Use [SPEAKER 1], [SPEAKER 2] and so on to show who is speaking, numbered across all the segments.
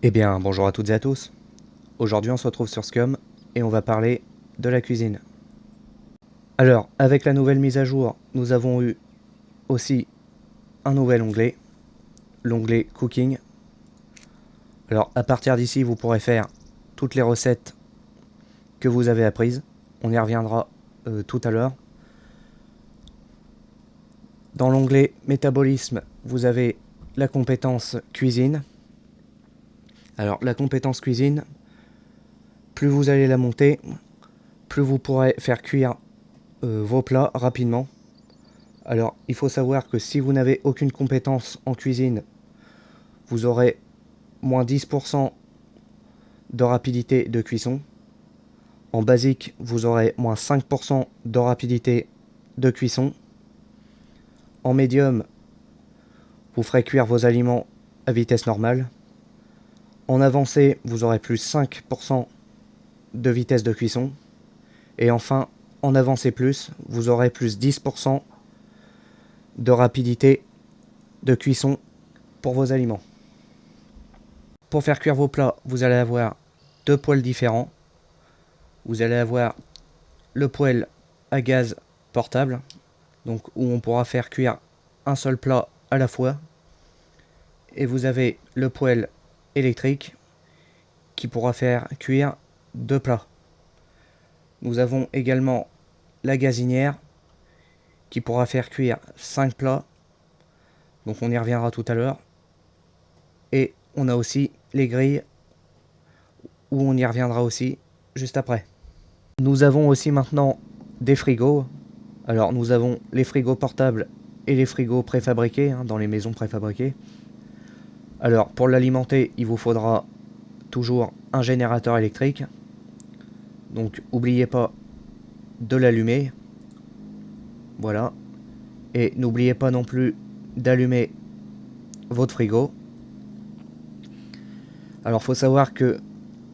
[SPEAKER 1] Eh bien, bonjour à toutes et à tous. Aujourd'hui, on se retrouve sur Scum et on va parler de la cuisine. Alors, avec la nouvelle mise à jour, nous avons eu aussi un nouvel onglet, l'onglet Cooking. Alors, à partir d'ici, vous pourrez faire toutes les recettes que vous avez apprises. On y reviendra tout à l'heure. Dans l'onglet Métabolisme, vous avez la compétence cuisine. Alors, la compétence cuisine, plus vous allez la monter, plus vous pourrez faire cuire vos plats rapidement. Alors, il faut savoir que si vous n'avez aucune compétence en cuisine, vous aurez moins 10% de rapidité de cuisson. En basique, vous aurez moins 5% de rapidité de cuisson. En médium, vous ferez cuire vos aliments à vitesse normale. En avancé, vous aurez plus 5% de vitesse de cuisson. Et enfin, en avancé plus, vous aurez plus 10% de rapidité de cuisson pour vos aliments. Pour faire cuire vos plats, vous allez avoir deux poêles différents. Vous allez avoir le poêle à gaz portable, donc où on pourra faire cuire un seul plat à la fois. Et vous avez le poêle électrique qui pourra faire cuire deux plats. Nous avons également la gazinière qui pourra faire cuire 5 plats, donc on y reviendra tout à l'heure. Et on a aussi les grilles où on y reviendra aussi juste après. Nous avons aussi maintenant des frigos. Alors nous avons les frigos portables et les frigos préfabriqués dans les maisons préfabriquées. Alors pour l'alimenter, il vous faudra toujours un générateur électrique. Donc n'oubliez pas de l'allumer. Voilà. Et n'oubliez pas non plus d'allumer votre frigo. Alors faut savoir que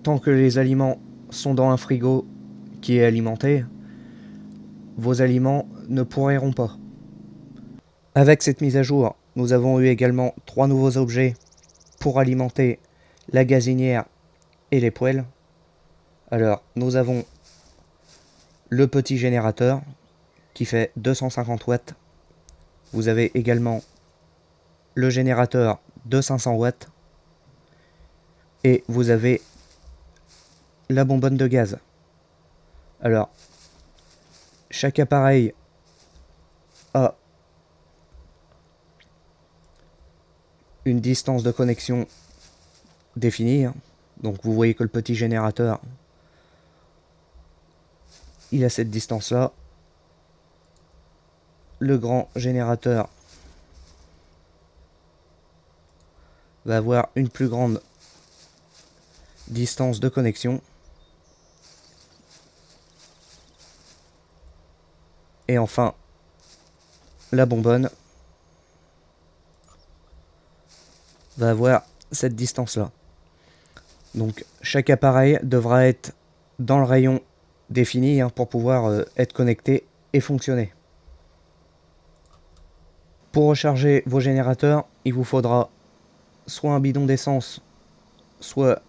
[SPEAKER 1] tant que les aliments sont dans un frigo qui est alimenté, vos aliments ne pourriront pas. Avec cette mise à jour, nous avons eu également 3 nouveaux objets pour alimenter la gazinière et les poêles. Alors, nous avons le petit générateur qui fait 250 watts. Vous avez également le générateur de 500 watts. Et vous avez la bonbonne de gaz. Alors, chaque appareil a une distance de connexion définie. Donc vous voyez que le petit générateur, il a cette distance-là. Le grand générateur va avoir une plus grande distance de connexion. Et enfin, la bonbonne va avoir cette distance-là. Donc chaque appareil devra être dans le rayon défini pour pouvoir être connecté et fonctionner. Pour recharger vos générateurs, il vous faudra soit un bidon d'essence, soit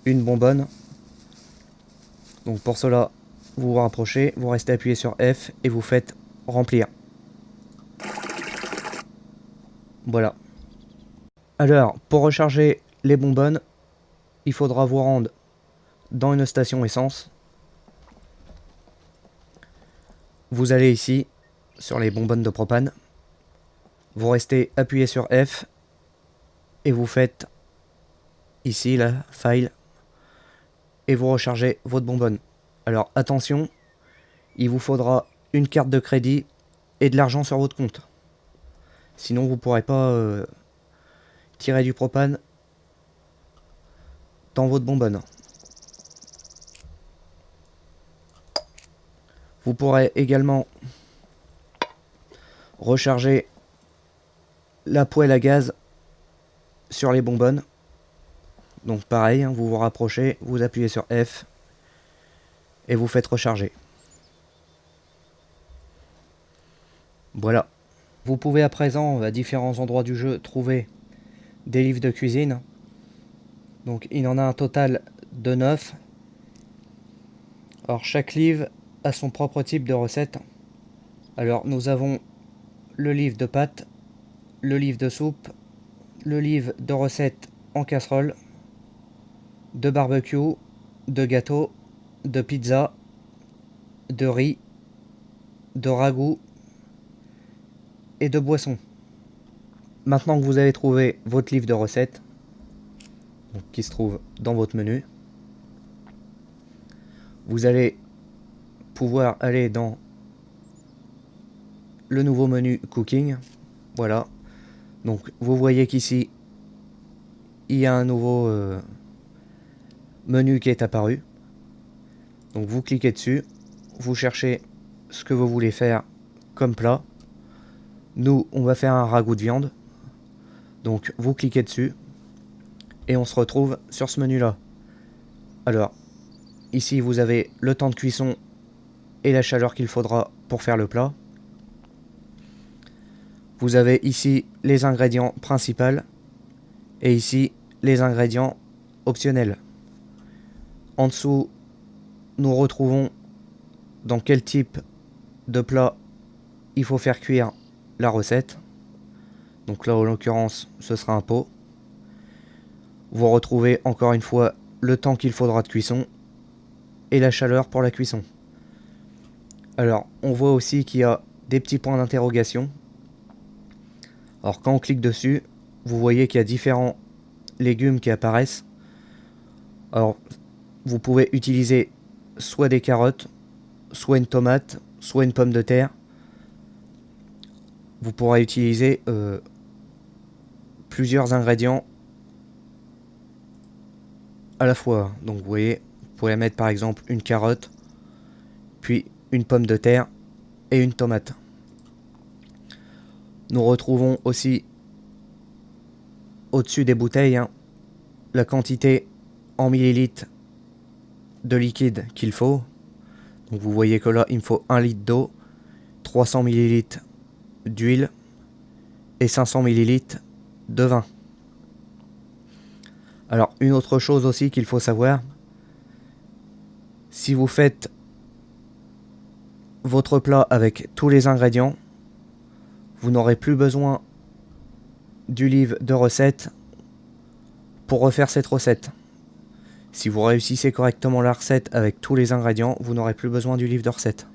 [SPEAKER 1] une bonbonne. Donc pour cela, vous vous rapprochez, vous restez appuyé sur F et vous faites remplir. Voilà. Alors, pour recharger les bonbonnes, il faudra vous rendre dans une station essence. Vous allez ici, sur les bonbonnes de propane. Vous restez appuyé sur F et vous faites ici, là, File, et vous rechargez votre bonbonne. Alors attention, il vous faudra une carte de crédit et de l'argent sur votre compte. Sinon vous ne pourrez pas tirer du propane dans votre bonbonne. Vous pourrez également recharger la poêle à gaz sur les bonbonnes. Donc pareil, vous vous rapprochez, vous appuyez sur F et vous faites recharger. Voilà. Vous pouvez à présent, à différents endroits du jeu, trouver des livres de cuisine. Donc il en a un total de 9. Alors chaque livre a son propre type de recette. Alors nous avons le livre de pâtes, le livre de soupe, le livre de recettes en casserole, de barbecue, de gâteau, de pizza, de riz, de ragoût et de boissons. Maintenant que vous avez trouvé votre livre de recettes, donc qui se trouve dans votre menu, vous allez pouvoir aller dans le nouveau menu Cooking. Voilà. Donc vous voyez qu'ici, il y a un nouveau menu qui est apparu. Donc vous cliquez dessus, vous cherchez ce que vous voulez faire comme plat. Nous, on va faire un ragoût de viande. Donc vous cliquez dessus et on se retrouve sur ce menu-là. Alors, ici vous avez le temps de cuisson et la chaleur qu'il faudra pour faire le plat. Vous avez ici les ingrédients principaux et ici les ingrédients optionnels. En dessous, nous retrouvons dans quel type de plat il faut faire cuire la recette. Donc là, en l'occurrence, ce sera un pot. Vous retrouvez encore une fois le temps qu'il faudra de cuisson et la chaleur pour la cuisson. Alors, on voit aussi qu'il y a des petits points d'interrogation. Alors, quand on clique dessus, vous voyez qu'il y a différents légumes qui apparaissent. Alors, vous pouvez utiliser soit des carottes, soit une tomate, soit une pomme de terre. Vous pourrez utiliser plusieurs ingrédients à la fois. Donc vous voyez, vous pouvez mettre par exemple une carotte, puis une pomme de terre et une tomate. Nous retrouvons aussi au-dessus des bouteilles la quantité en millilitres de liquide qu'il faut. Donc vous voyez que là il me faut 1 litre d'eau, 300 millilitres d'huile et 500 millilitres de vin. Alors une autre chose aussi qu'il faut savoir, si vous faites votre plat avec tous les ingrédients, vous n'aurez plus besoin du livre de recettes pour refaire cette recette. Si vous réussissez correctement la recette avec tous les ingrédients, vous n'aurez plus besoin du livre de recettes.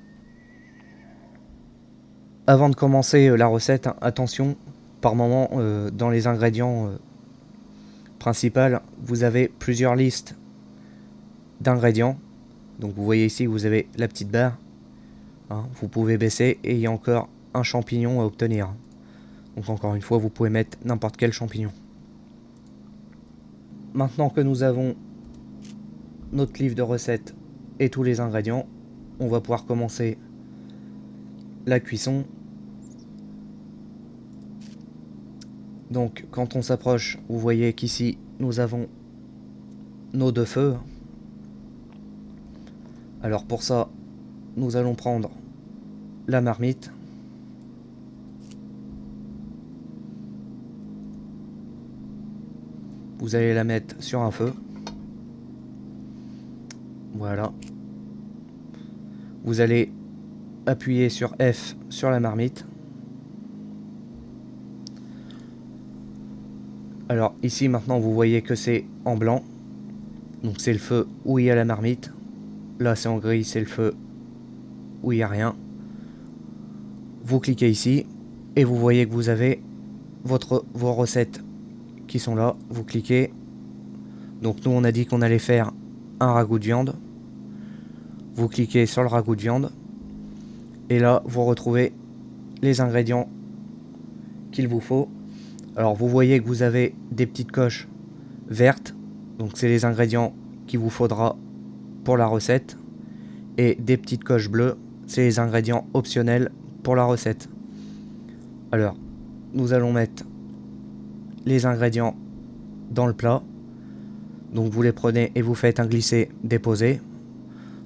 [SPEAKER 1] Avant de commencer la recette, attention, par moment, dans les ingrédients principaux, vous avez plusieurs listes d'ingrédients. Donc vous voyez ici, vous avez la petite barre. Vous pouvez baisser et il y a encore un champignon à obtenir. Donc encore une fois, vous pouvez mettre n'importe quel champignon. Maintenant que nous avons notre livre de recettes et tous les ingrédients, on va pouvoir commencer la cuisson. Donc quand on s'approche, vous voyez qu'ici nous avons nos 2 feux. Alors pour ça, nous allons prendre la marmite. Vous allez la mettre sur un feu. Voilà. Vous allez appuyer sur F sur la marmite. Alors ici maintenant vous voyez que c'est en blanc. Donc c'est le feu où il y a la marmite. Là c'est en gris, c'est le feu où il n'y a rien. Vous cliquez ici et vous voyez que vous avez vos recettes qui sont là. Vous cliquez. Donc nous on a dit qu'on allait faire un ragoût de viande. Vous cliquez sur le ragoût de viande. Et là vous retrouvez les ingrédients qu'il vous faut. Alors vous voyez que vous avez des petites coches vertes. Donc c'est les ingrédients qu'il vous faudra pour la recette. Et des petites coches bleues, c'est les ingrédients optionnels pour la recette. Alors, nous allons mettre les ingrédients dans le plat. Donc vous les prenez et vous faites un glisser-déposer.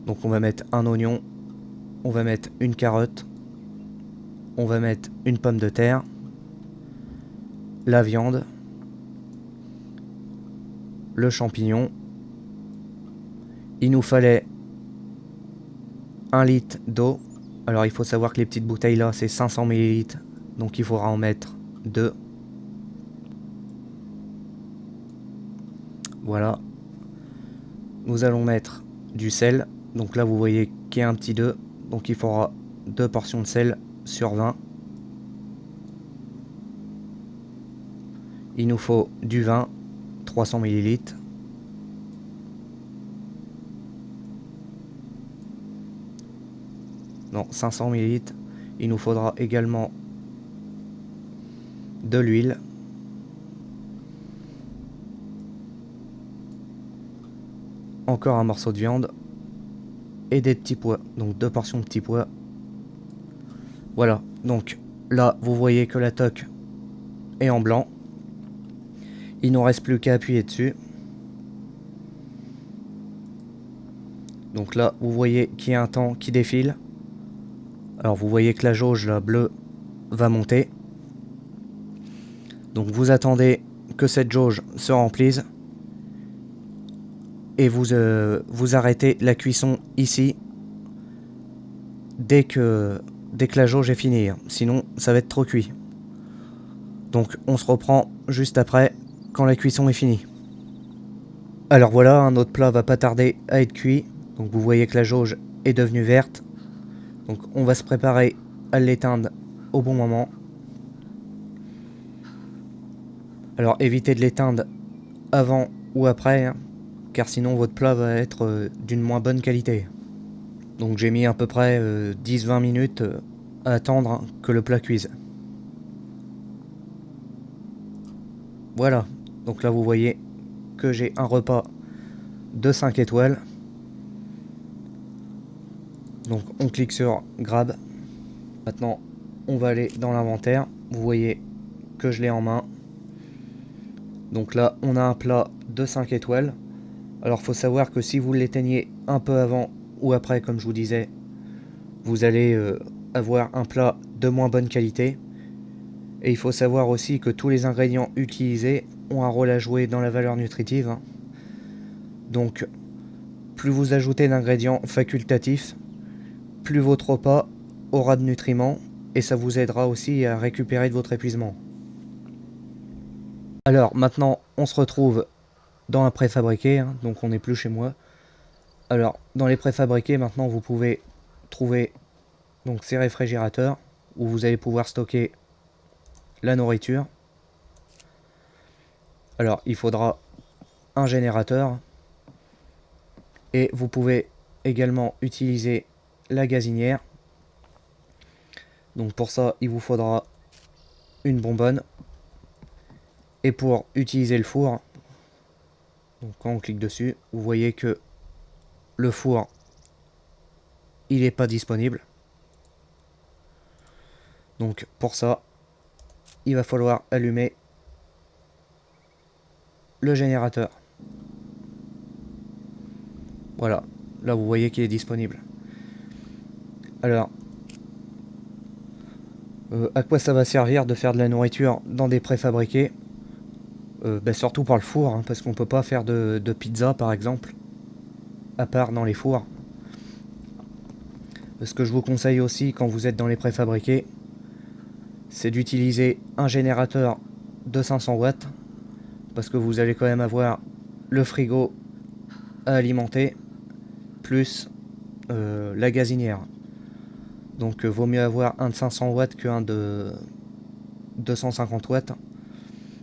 [SPEAKER 1] Donc on va mettre un oignon, on va mettre une carotte, on va mettre une pomme de terre, la viande, le champignon. Il nous fallait 1 litre d'eau. Alors il faut savoir que les petites bouteilles là c'est 500 ml. Donc il faudra en mettre 2. Voilà. Nous allons mettre du sel. Donc là vous voyez qu'il y a un petit 2. Donc il faudra 2 portions de sel sur 20. Il nous faut du vin, 300 ml. Non, 500 ml. Il nous faudra également de l'huile. Encore un morceau de viande. Et des petits pois. Donc 2 portions de petits pois. Voilà. Donc là, vous voyez que la toque est en blanc. Il ne nous reste plus qu'à appuyer dessus. Donc là, vous voyez qu'il y a un temps qui défile. Alors vous voyez que la jauge là, bleue va monter. Donc vous attendez que cette jauge se remplisse. Et vous arrêtez la cuisson ici. Dès que la jauge est finie. Sinon, ça va être trop cuit. Donc on se reprend juste après, quand la cuisson est finie. Alors voilà, notre plat va pas tarder à être cuit. Donc vous voyez que la jauge est devenue verte. Donc on va se préparer à l'éteindre au bon moment. Alors évitez de l'éteindre avant ou après, car sinon votre plat va être d'une moins bonne qualité. Donc j'ai mis à peu près 10-20 minutes à attendre que le plat cuise. Voilà, donc là vous voyez que j'ai un repas de 5 étoiles. Donc on clique sur Grab. Maintenant on va aller dans l'inventaire. Vous voyez que je l'ai en main. Donc là on a un plat de 5 étoiles. Alors faut savoir que si vous l'éteignez un peu avant ou après, comme je vous disais, vous allez avoir un plat de moins bonne qualité. Et il faut savoir aussi que tous les ingrédients utilisés ont un rôle à jouer dans la valeur nutritive. Donc plus vous ajoutez d'ingrédients facultatifs, plus votre repas aura de nutriments et ça vous aidera aussi à récupérer de votre épuisement. Alors maintenant on se retrouve dans un préfabriqué, donc on n'est plus chez moi. Alors dans les préfabriqués maintenant vous pouvez trouver donc ces réfrigérateurs où vous allez pouvoir stocker la nourriture. Alors il faudra un générateur et vous pouvez également utiliser la gazinière. Donc pour ça il vous faudra une bonbonne. Et pour utiliser le four, donc quand on clique dessus, vous voyez que le four il n'est pas disponible. Donc pour ça il va falloir allumer le générateur. Voilà, là vous voyez qu'il est disponible. Alors à quoi ça va servir de faire de la nourriture dans des préfabriqués? Surtout pour le four, parce qu'on peut pas faire de pizza par exemple, à part dans les fours. Ce que je vous conseille aussi quand vous êtes dans les préfabriqués, c'est d'utiliser un générateur de 500 watts, parce que vous allez quand même avoir le frigo à alimenter, plus la gazinière. Donc vaut mieux avoir un de 500 watts qu'un de 250 watts,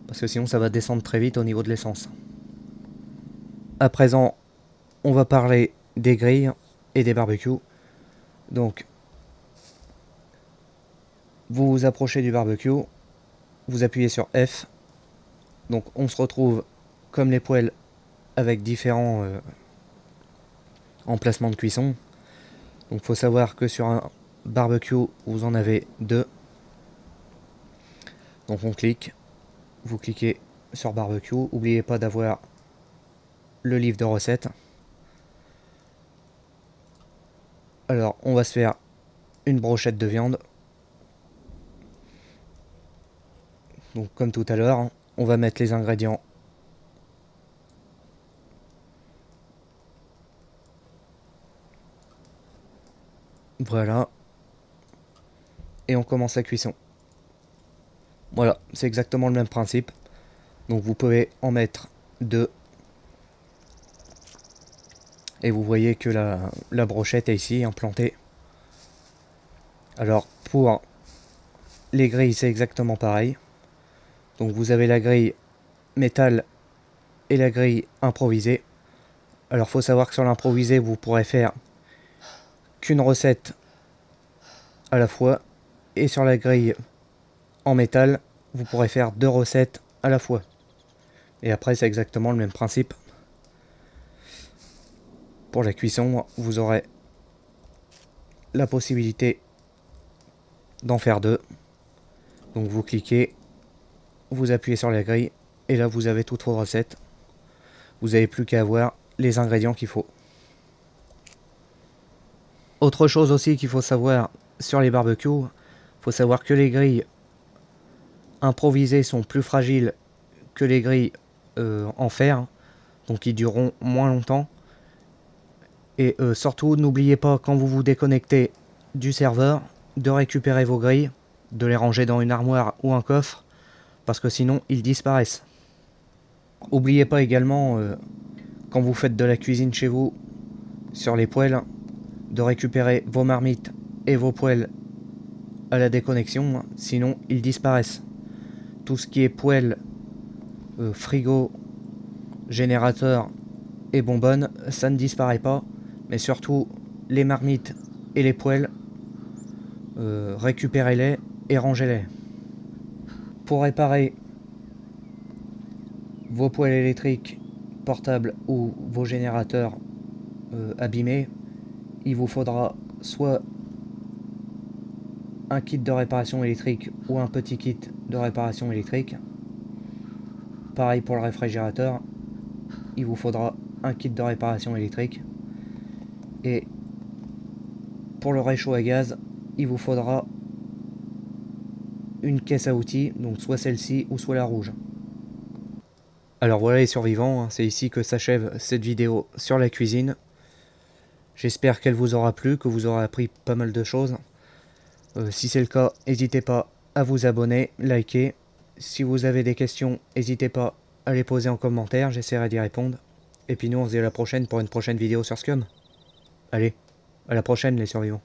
[SPEAKER 1] parce que sinon ça va descendre très vite au niveau de l'essence. À présent, on va parler des grilles et des barbecues. Donc, vous vous approchez du barbecue, vous appuyez sur F. Donc on se retrouve comme les poêles avec différents emplacements de cuisson. Donc faut savoir que sur un barbecue, vous en avez 2. Donc on clique, vous cliquez sur barbecue. N'oubliez pas d'avoir le livre de recettes. Alors on va se faire une brochette de viande. Donc comme tout à l'heure, on va mettre les ingrédients Voilà. Et on commence la cuisson. Voilà, c'est exactement le même principe. Donc vous pouvez en mettre 2. Et vous voyez que la brochette est ici implantée. Alors pour les grilles, c'est exactement pareil. Donc vous avez la grille métal et la grille improvisée. Alors faut savoir que sur l'improvisé, vous pourrez faire qu'une recette à la fois. Et sur la grille en métal, vous pourrez faire 2 recettes à la fois. Et après, c'est exactement le même principe. Pour la cuisson, vous aurez la possibilité d'en faire 2. Donc vous cliquez, vous appuyez sur la grille, et là vous avez toutes vos recettes. Vous n'avez plus qu'à avoir les ingrédients qu'il faut. Autre chose aussi qu'il faut savoir sur les barbecues, il faut savoir que les grilles improvisées sont plus fragiles que les grilles en fer, donc ils dureront moins longtemps. Et surtout, n'oubliez pas quand vous vous déconnectez du serveur, de récupérer vos grilles, de les ranger dans une armoire ou un coffre, parce que sinon ils disparaissent. N'oubliez pas également, quand vous faites de la cuisine chez vous, sur les poêles, de récupérer vos marmites et vos poêles à la déconnexion, sinon ils disparaissent. Tout ce qui est poêle, frigo, générateur et bonbonne, ça ne disparaît pas, mais surtout les marmites et les poêles, récupérez-les et rangez-les. Pour réparer vos poêles électriques portables ou vos générateurs abîmés, il vous faudra soit un kit de réparation électrique ou un petit kit de réparation électrique. Pareil pour le réfrigérateur, il vous faudra un kit de réparation électrique. Et pour le réchaud à gaz, il vous faudra une caisse à outils, donc soit celle-ci ou soit la rouge. Alors voilà les survivants, c'est ici que s'achève cette vidéo sur la cuisine. J'espère qu'elle vous aura plu, que vous aurez appris pas mal de choses. Si c'est le cas, n'hésitez pas à vous abonner, liker. Si vous avez des questions, n'hésitez pas à les poser en commentaire, j'essaierai d'y répondre. Et puis nous on se dit à la prochaine pour une prochaine vidéo sur Scum. Allez, à la prochaine les survivants.